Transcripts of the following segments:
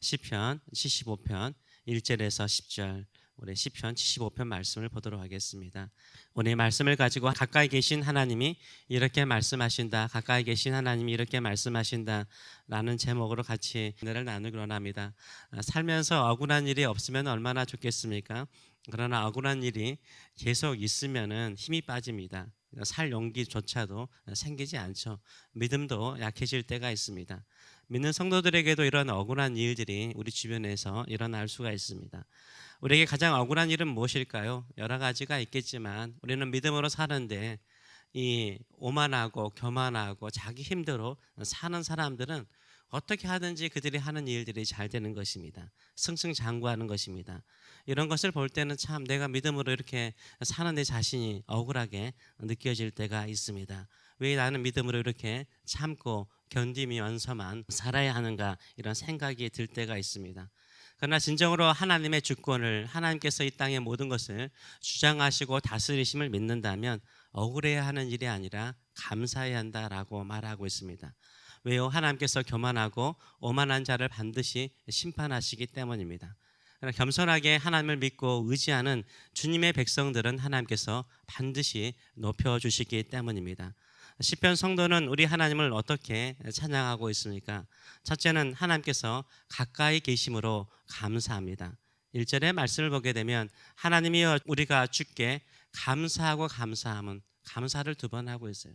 시편 75편 1절에서 10절, 우리 시편 75편 말씀을 보도록 하겠습니다. 오늘 말씀을 가지고 가까이 계신 하나님이 이렇게 말씀하신다, 가까이 계신 하나님이 이렇게 말씀하신다 라는 제목으로 같이 은혜를 나누기로 합니다. 살면서 억울한 일이 없으면 얼마나 좋겠습니까? 그러나 억울한 일이 계속 있으면 힘이 빠집니다. 살 용기조차도 생기지 않죠. 믿음도 약해질 때가 있습니다. 믿는 성도들에게도 이런 억울한 일들이 우리 주변에서 일어날 수가 있습니다. 우리에게 가장 억울한 일은 무엇일까요? 여러 가지가 있겠지만 우리는 믿음으로 사는데 이 오만하고 교만하고 자기 힘대로 사는 사람들은 어떻게 하든지 그들이 하는 일들이 잘 되는 것입니다. 승승장구하는 것입니다. 이런 것을 볼 때는 참 내가 믿음으로 이렇게 사는 내 자신이 억울하게 느껴질 때가 있습니다. 왜 나는 믿음으로 이렇게 참고 견디면서만 살아야 하는가, 이런 생각이 들 때가 있습니다. 그러나 진정으로 하나님의 주권을, 하나님께서 이 땅의 모든 것을 주장하시고 다스리심을 믿는다면 억울해야 하는 일이 아니라 감사해야 한다라고 말하고 있습니다. 왜요? 하나님께서 교만하고 오만한 자를 반드시 심판하시기 때문입니다. 그러나 겸손하게 하나님을 믿고 의지하는 주님의 백성들은 하나님께서 반드시 높여주시기 때문입니다. 시편 성도는 우리 하나님을 어떻게 찬양하고 있습니까? 첫째는 하나님께서 가까이 계심으로 감사합니다. 1절의 말씀을 보게 되면 하나님이여 우리가 주께 감사하고 감사함은, 감사를 두 번 하고 있어요.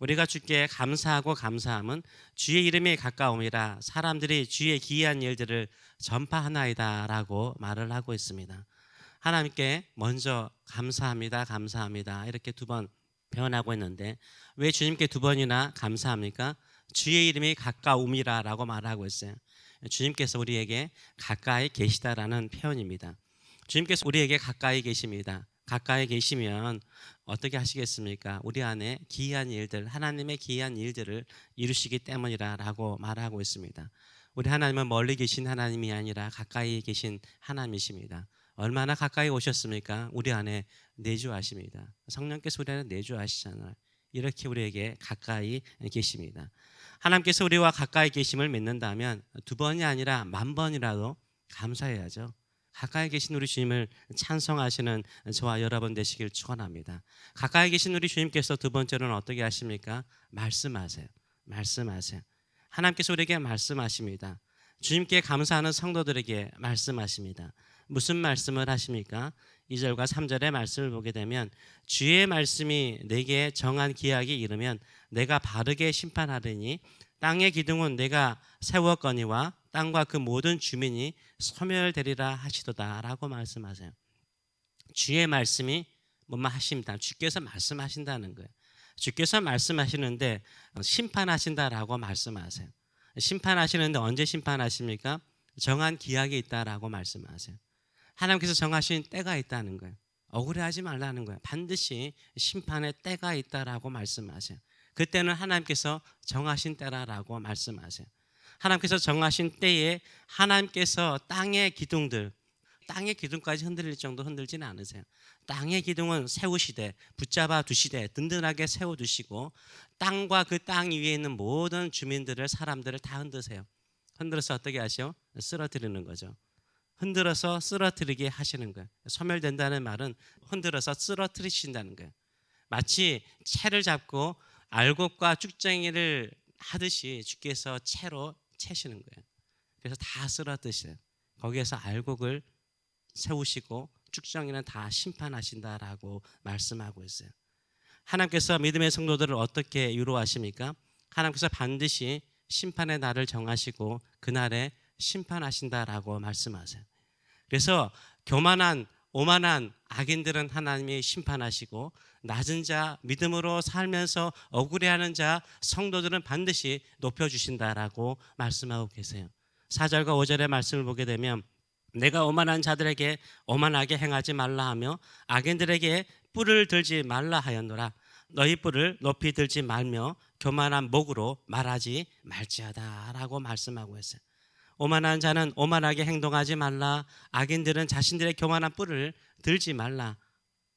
우리가 주께 감사하고 감사함은 주의 이름이 가까움이라 사람들이 주의 기이한 일들을 전파하나이다 라고 말을 하고 있습니다. 하나님께 먼저 감사합니다, 감사합니다 이렇게 두 번 표현하고 있는데 왜 주님께 두 번이나 감사합니까? 주의 이름이 가까움이라 라고 말하고 있어요. 주님께서 우리에게 가까이 계시다라는 표현입니다. 주님께서 우리에게 가까이 계십니다. 가까이 계시면 어떻게 하시겠습니까? 우리 안에 기이한 일들, 하나님의 기이한 일들을 이루시기 때문이라고 말하고 있습니다. 우리 하나님은 멀리 계신 하나님이 아니라 가까이 계신 하나님이십니다. 얼마나 가까이 오셨습니까? 우리 안에 내주하십니다. 성령께서 우리 안에 내주하시잖아요. 이렇게 우리에게 가까이 계십니다. 하나님께서 우리와 가까이 계심을 믿는다면 두 번이 아니라 만 번이라도 감사해야죠. 가까이 계신 우리 주님을 찬송하시는 저와 여러분 되시길 축원합니다. 가까이 계신 우리 주님께서 두 번째로는 어떻게 하십니까? 말씀하세요. 말씀하세요. 하나님께서 우리에게 말씀하십니다. 주님께 감사하는 성도들에게 말씀하십니다. 무슨 말씀을 하십니까? 2절과 3절의 말씀을 보게 되면 주의 말씀이 내게 정한 기약이 이르면 내가 바르게 심판하리니 땅의 기둥은 내가 세웠거니와 땅과 그 모든 주민이 소멸되리라 하시도다 라고 말씀하세요. 주의 말씀이 뭐만 하십니다. 주께서 말씀하신다는 거예요. 주께서 말씀하시는데 심판하신다라고 말씀하세요. 심판하시는데 언제 심판하십니까? 정한 기약이 있다라고 말씀하세요. 하나님께서 정하신 때가 있다는 거예요. 억울해하지 말라는 거예요. 반드시 심판의 때가 있다라고 말씀하세요. 그때는 하나님께서 정하신 때라고 말씀하세요. 하나님께서 정하신 때에 하나님께서 땅의 기둥들, 땅의 기둥까지 흔들릴 정도 흔들지는 않으세요. 땅의 기둥은 세우시되 붙잡아 두시되 든든하게 세워두시고 땅과 그 땅 위에 있는 모든 주민들을, 사람들을 다 흔드세요. 흔들어서 어떻게 하시오? 쓰러뜨리는 거죠. 흔들어서 쓰러뜨리게 하시는 거예요. 소멸된다는 말은 흔들어서 쓰러뜨리신다는 거예요. 마치 채를 잡고 알곡과 쭉정이를 하듯이 주께서 채로 채시는 거예요. 그래서 다 쓰러뜨리세요. 거기에서 알곡을 세우시고 쭉정이는 다 심판하신다라고 말씀하고 있어요. 하나님께서 믿음의 성도들을 어떻게 위로하십니까? 하나님께서 반드시 심판의 날을 정하시고 그날에 심판하신다라고 말씀하세요. 그래서 교만한 오만한 악인들은 하나님이 심판하시고 낮은 자, 믿음으로 살면서 억울해하는 자, 성도들은 반드시 높여주신다라고 말씀하고 계세요. 4절과 5절의 말씀을 보게 되면 내가 오만한 자들에게 오만하게 행하지 말라 하며 악인들에게 뿔을 들지 말라 하였노라. 너희 뿔을 높이 들지 말며 교만한 목으로 말하지 말지어다 라고 말씀하고 있어요. 오만한 자는 오만하게 행동하지 말라. 악인들은 자신들의 교만한 뿔을 들지 말라.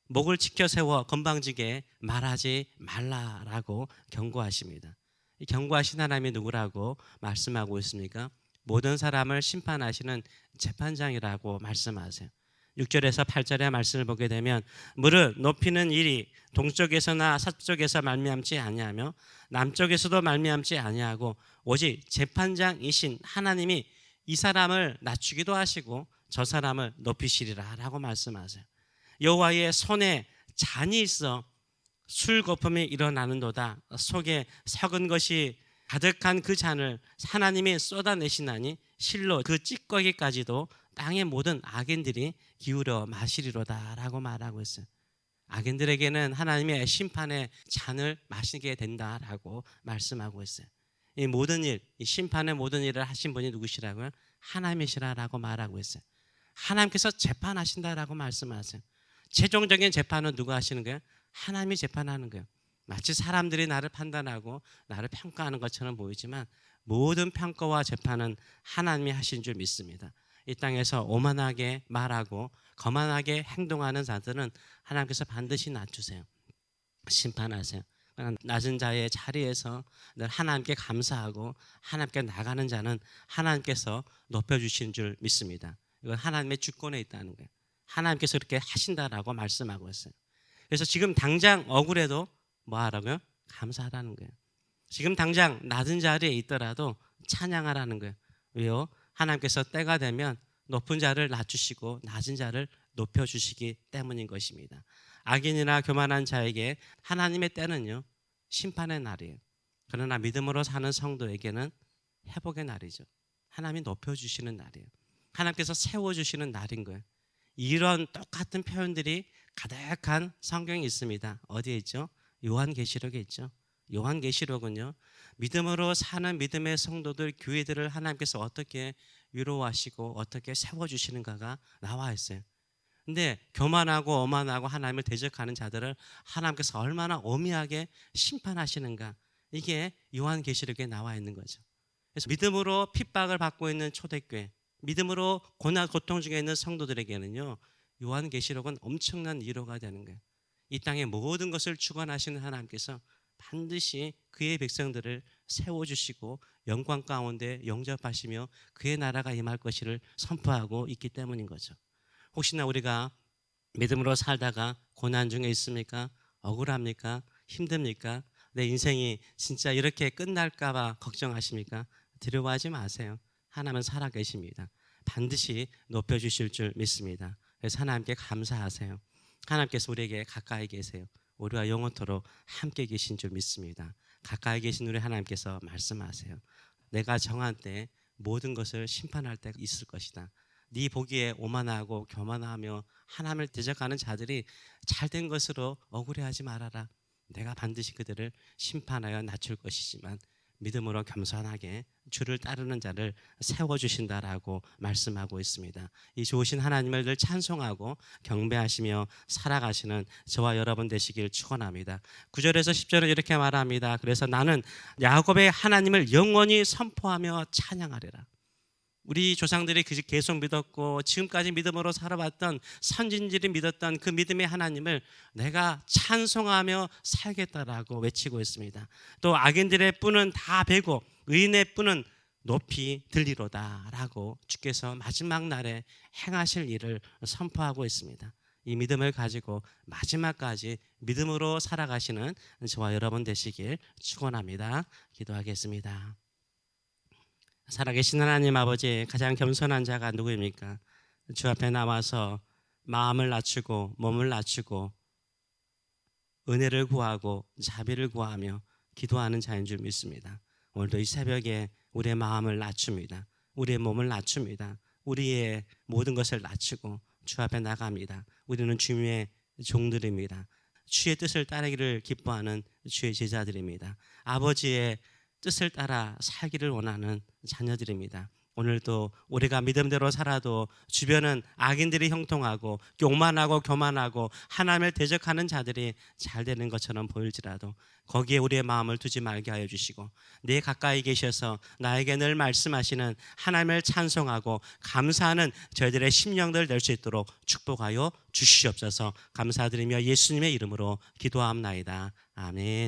목을 치켜 세워 건방지게 말하지 말라라고 경고하십니다. 이 경고하신 하나님이 누구라고 말씀하고 있습니까? 모든 사람을 심판하시는 재판장이라고 말씀하세요. 6절에서 8절의 말씀을 보게 되면 무릇 높이는 일이 동쪽에서나 서쪽에서 말미암지 아니하며 남쪽에서도 말미암지 아니하고 오직 재판장이신 하나님이 이 사람을 낮추기도 하시고 저 사람을 높이시리라 라고 말씀하세요. 여호와의 손에 잔이 있어 술 거품이 일어나는도다. 속에 썩은 것이 가득한 그 잔을 하나님이 쏟아내시나니 실로 그 찌꺼기까지도 땅의 모든 악인들이 기울여 마시리로다 라고 말하고 있어요. 악인들에게는 하나님의 심판의 잔을 마시게 된다라고 말씀하고 있어요. 이 모든 일, 이 심판의 모든 일을 하신 분이 누구시라고요? 하나님이시라고 말하고 있어요. 하나님께서 재판하신다라고 말씀하세요. 최종적인 재판은 누가 하시는 거예요? 하나님이 재판하는 거예요. 마치 사람들이 나를 판단하고 나를 평가하는 것처럼 보이지만 모든 평가와 재판은 하나님이 하신 줄 믿습니다. 이 땅에서 오만하게 말하고 거만하게 행동하는 자들은 하나님께서 반드시 낮추세요. 심판하세요. 낮은 자의 자리에서 늘 하나님께 감사하고 하나님께 나가는 자는 하나님께서 높여주신 줄 믿습니다. 이건 하나님의 주권에 있다는 거예요. 하나님께서 이렇게 하신다라고 말씀하고 있어요. 그래서 지금 당장 억울해도 뭐 하라고요? 감사하라는 거예요. 지금 당장 낮은 자리에 있더라도 찬양하라는 거예요. 왜요? 하나님께서 때가 되면 높은 자를 낮추시고 낮은 자를 높여주시기 때문인 것입니다. 악인이나 교만한 자에게 하나님의 때는요, 심판의 날이에요. 그러나 믿음으로 사는 성도에게는 회복의 날이죠. 하나님이 높여주시는 날이에요. 하나님께서 세워주시는 날인 거예요. 이런 똑같은 표현들이 가득한 성경이 있습니다. 어디에 있죠? 요한계시록에 있죠. 요한계시록은요, 믿음으로 사는 믿음의 성도들, 교회들을 하나님께서 어떻게 위로하시고 어떻게 세워주시는가가 나와 있어요. 근데 교만하고 오만하고 하나님을 대적하는 자들을 하나님께서 얼마나 엄하게 심판하시는가, 이게 요한계시록에 나와 있는 거죠. 그래서 믿음으로 핍박을 받고 있는 초대교회, 믿음으로 고난 고통 중에 있는 성도들에게는요, 요한계시록은 엄청난 위로가 되는 거예요. 이 땅의 모든 것을 주관하시는 하나님께서 반드시 그의 백성들을 세워주시고 영광 가운데 영접하시며 그의 나라가 임할 것을 선포하고 있기 때문인 거죠. 혹시나 우리가 믿음으로 살다가 고난 중에 있습니까? 억울합니까? 힘듭니까? 내 인생이 진짜 이렇게 끝날까 봐 걱정하십니까? 두려워하지 마세요. 하나님은 살아계십니다. 반드시 높여주실 줄 믿습니다. 그래서 하나님께 감사하세요. 하나님께서 우리에게 가까이 계세요. 우리와 영원토록 함께 계신 줄 믿습니다. 가까이 계신 우리 하나님께서 말씀하세요. 내가 정한 때 모든 것을 심판할 때가 있을 것이다. 네 보기에 오만하고 교만하며 하나님을 대적하는 자들이 잘된 것으로 억울해하지 말아라. 내가 반드시 그들을 심판하여 낮출 것이지만 믿음으로 겸손하게 주를 따르는 자를 세워주신다라고 말씀하고 있습니다. 이 좋으신 하나님을 늘 찬송하고 경배하시며 살아가시는 저와 여러분 되시길 축원합니다. 9절에서 10절은 이렇게 말합니다. 그래서 나는 야곱의 하나님을 영원히 선포하며 찬양하리라. 우리 조상들이 계속 믿었고 지금까지 믿음으로 살아왔던 선진들이 믿었던 그 믿음의 하나님을 내가 찬송하며 살겠다라고 외치고 있습니다. 또 악인들의 뿔은 다 베고 의인의 뿔은 높이 들리로다라고 주께서 마지막 날에 행하실 일을 선포하고 있습니다. 이 믿음을 가지고 마지막까지 믿음으로 살아가시는 저와 여러분 되시길 축원합니다. 기도하겠습니다. 살아계신 하나님 아버지, 가장 겸손한 자가 누구입니까? 주 앞에 나와서 마음을 낮추고 몸을 낮추고 은혜를 구하고 자비를 구하며 기도하는 자인 줄 믿습니다. 오늘도 이 새벽에 우리의 마음을 낮춥니다. 우리의 몸을 낮춥니다. 우리의 모든 것을 낮추고 주 앞에 나갑니다. 우리는 주의 종들입니다. 주의 뜻을 따르기를 기뻐하는 주의 제자들입니다. 아버지의 뜻을 따라 살기를 원하는 자녀들입니다. 오늘도 우리가 믿음대로 살아도 주변은 악인들이 형통하고 교만하고 교만하고 하나님을 대적하는 자들이 잘 되는 것처럼 보일지라도 거기에 우리의 마음을 두지 말게 하여 주시고 내 가까이 계셔서 나에게 늘 말씀하시는 하나님을 찬송하고 감사하는 저희들의 심령들 될 수 있도록 축복하여 주시옵소서. 감사드리며 예수님의 이름으로 기도합나이다. 아멘.